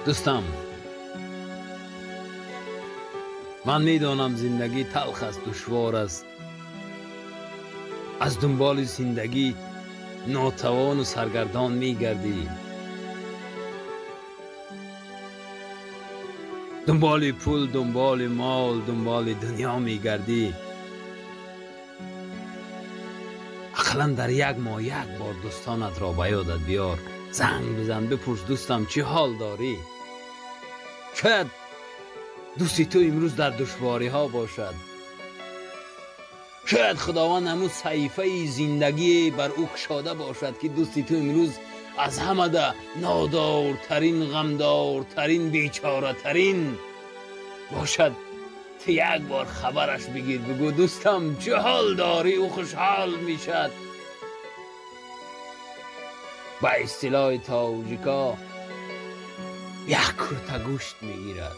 دوستم، من میدانم زندگی تلخ است، دشوار است. از دنبال زندگی ناتوان و سرگردان میگردی، دنبال پول، دنبال مال، دنبال دنیا میگردی. اقلا در یک ماه یک بار دوستانت را به یادت بیار، زنگ بزن، بپرس دوستم چی حال داری. شاید دوستی تو امروز در دشواری ها باشد، شاید خداوند همون صحیفه زندگی بر او کشاده باشد که دوستی تو امروز از همه ده نادارترین، غمدارترین، بیچاره ترین باشد. تو یک بار خبرش بگیر، بگو دوستم چه حال داری، او خوشحال میشد. با اصطلاح تاجیکا یک کرته گوشت میگیرد.